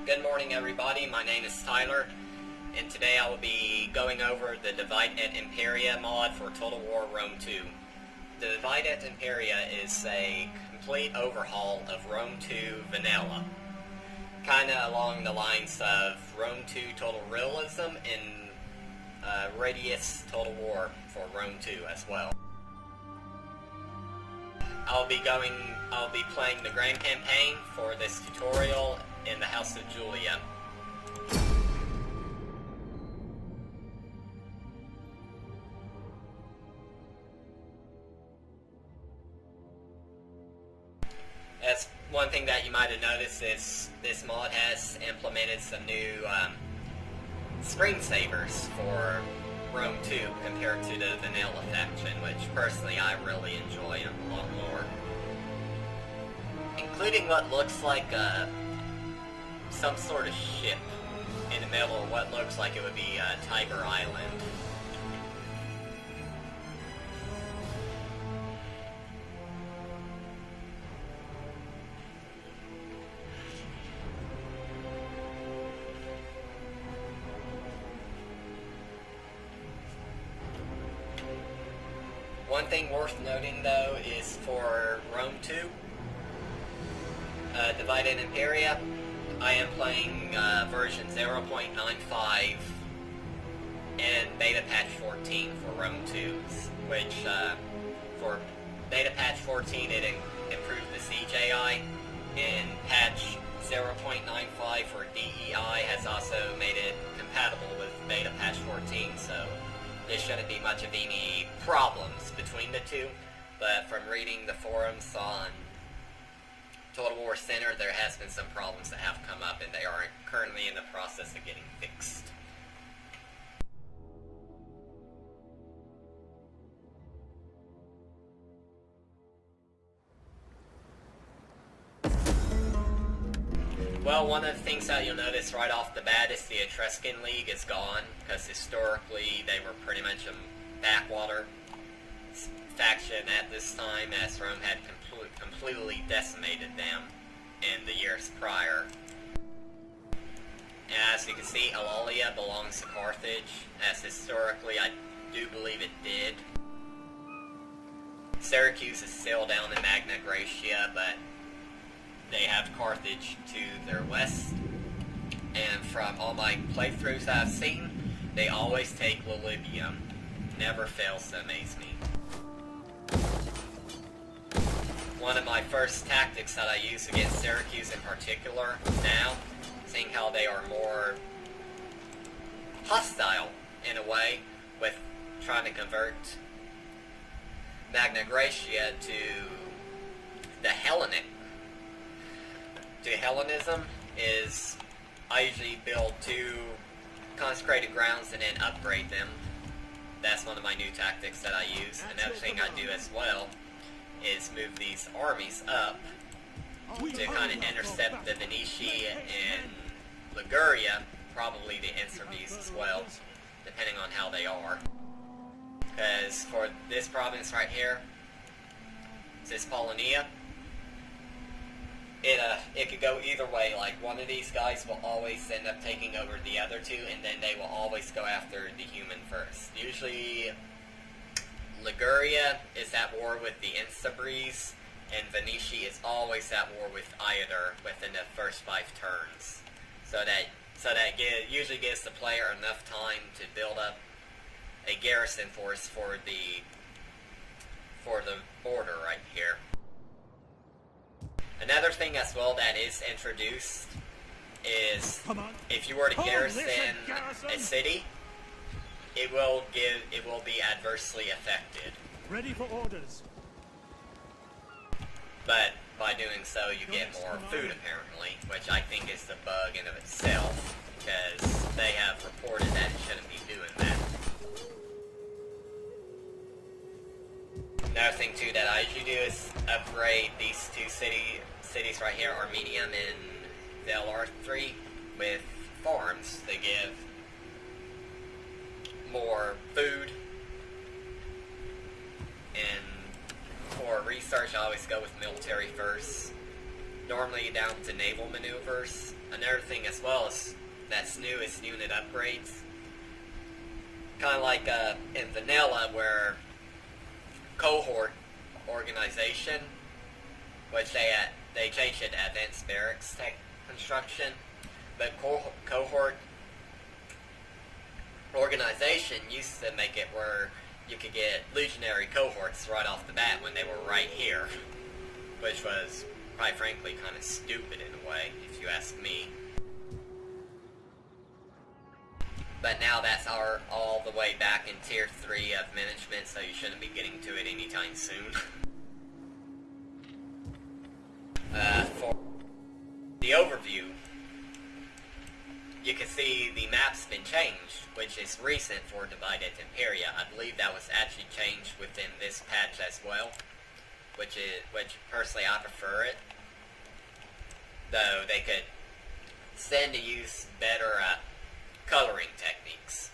Good morning everybody, my name is Tyler, and today I will be going over the Divide et Imperia mod for Total War Rome 2. The Divide et Imperia is a complete overhaul of Rome 2 vanilla. Kinda along the lines of Rome 2 Total Realism and Radius Total War for Rome 2 as well. I'll be playing the Grand Campaign for this tutorial in the House of Julia. That's one thing that you might have noticed is this mod has implemented some new screensavers for Rome 2 compared to the vanilla faction, which personally I really enjoy a lot more. Including what looks like some sort of ship in the middle of what looks like it would be Tiber Island. One thing worth noting though is for Rome 2, Divide et Imperia, I am playing version 0.95 and beta patch 14 for Rome 2, which for beta patch 14 it improved the CJI, and patch 0.95 for DEI has also made it compatible with beta patch 14, so there shouldn't be much of any problems between the two. But from reading the forums on Total War Center, there has been some problems that have come up, and they are currently in the process of getting fixed. Well, one of the things that you'll notice right off the bat is the Etruscan League is gone, because historically they were pretty much a backwater faction at this time, as Rome had completely decimated them in the years prior. And as you can see, Alalia belongs to Carthage, as historically I do believe it did. Syracuse is still down in Magna Graecia, but they have Carthage to their west. And from all my playthroughs I've seen, they always take Lilybium. Never fails to amaze me. One of my first tactics that I use against Syracuse in particular now, seeing how they are more hostile in a way with trying to convert Magna Graecia to Hellenism, is I usually build 2 consecrated grounds and then upgrade them. That's one of my new tactics that I use. Another thing I do as well is move these armies up to kind of intercept the Veneti and Liguria, probably the Insurbes as well, depending on how they are. Because for this province right here, Cispolonia, it could go either way. Like, one of these guys will always end up taking over the other 2, and then they will always go after the human first. Usually Liguria is at war with the Insubres, and Veneti is always at war with either within the first 5 turns. So that usually gives the player enough time to build up a garrison force for the border right here. Another thing as well that is introduced is if you were to garrison a city, it will be adversely affected. Ready for orders. But by doing so, you get more food apparently, which I think is the bug in of itself, because they have reported that it shouldn't be doing that. Another thing too that I usually do is upgrade these 2 cities right here, Armenium and VLR3, with farms. They give more food, and for research I always go with military first. normally down to naval maneuvers. Another thing as well is that's new is unit upgrades. Kind of like in vanilla where cohort organization, which they changed it to advanced barracks tech construction, but cohort organization used to make it where you could get legionary cohorts right off the bat when they were right here, which was, quite frankly, kind of stupid in a way, if you ask me. But now that's all the way back in Tier 3 of management, so you shouldn't be getting to it anytime soon. For the overview, you can see the map's been changed, which is recent for Divided Imperia. I believe that was actually changed within this patch as well, which personally I prefer it. Though they could stand to use better coloring techniques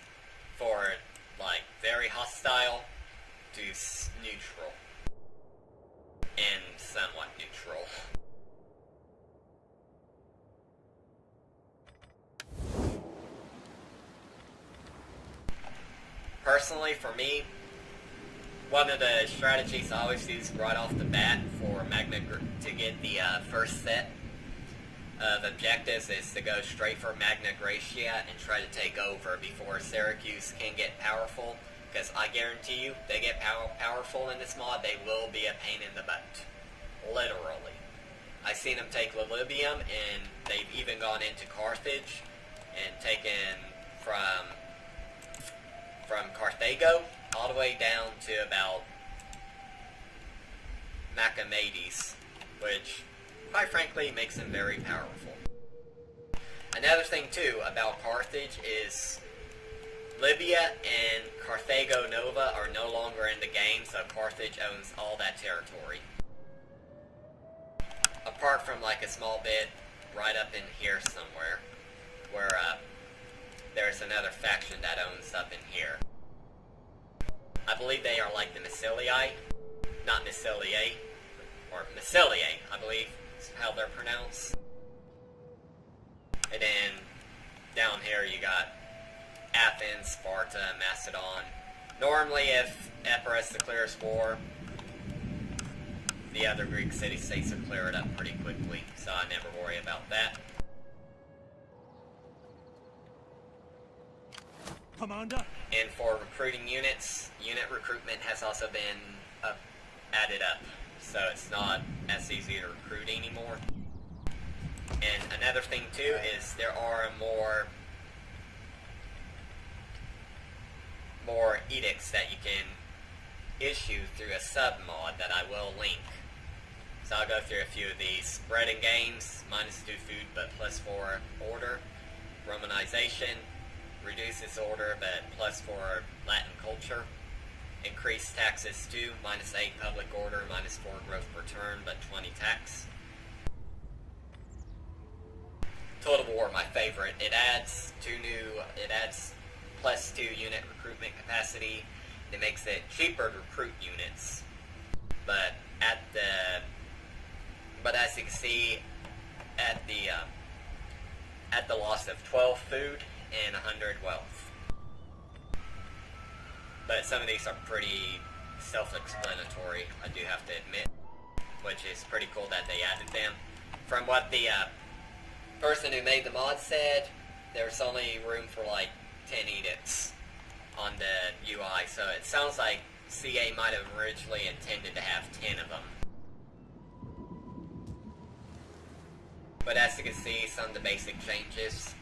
for like very hostile to neutral and somewhat neutral. Personally, for me, one of the strategies I always use right off the bat for to get the first set of objectives is to go straight for Magna Graecia and try to take over before Syracuse can get powerful, because I guarantee you, they get powerful in this mod, they will be a pain in the butt. Literally. I've seen them take Lilybium, and they've even gone into Carthage and taken from Carthago all the way down to about Macamades, which, quite frankly, makes them very powerful. Another thing, too, about Carthage is Libya and Carthago Nova are no longer in the game, so Carthage owns all that territory. Apart from, like, a small bit right up in here somewhere, where, there's another faction that owns up in here. I believe they are like the Massiliae, not Massiliae, or Massiliae, I believe is how they're pronounced. And then down here you got Athens, Sparta, Macedon. Normally if Epirus declares war, the other Greek city-states will clear it up pretty quickly, so I never worry about that. Commander? And for recruiting units, unit recruitment has also been added up, so it's not as easy to recruit anymore. And another thing too is there are more edicts that you can issue through a submod that I will link. So I'll go through a few of these. Bread and games, -2 food but +4 order. Romanization, reduces order but +4 Latin culture. Increased taxes 2, -8 public order, -4 growth per turn but 20 tax. Total War, my favorite. It adds +2 unit recruitment capacity. It makes it cheaper to recruit units. But as you can see, at the loss of 12 food and 100 wealth. But some of these are pretty self-explanatory, I do have to admit, which is pretty cool that they added them. From what the person who made the mod said, there's only room for like 10 edicts on the UI, so it sounds like CA might have originally intended to have 10 of them. But as you can see, some of the basic changes.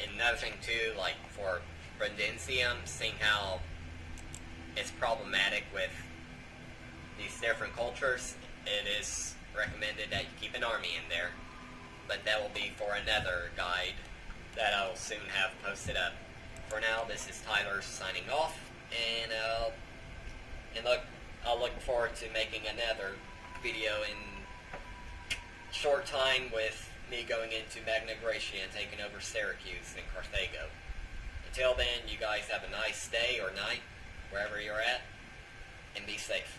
And another thing too, like for Brundensium, seeing how it's problematic with these different cultures, it is recommended that you keep an army in there. But that will be for another guide that I will soon have posted up. For now, this is Tyler signing off, and I'll look forward to making another video in short time with me going into Magna Graecia and taking over Syracuse and Carthago. Till then, you guys have a nice day or night, wherever you're at, and be safe.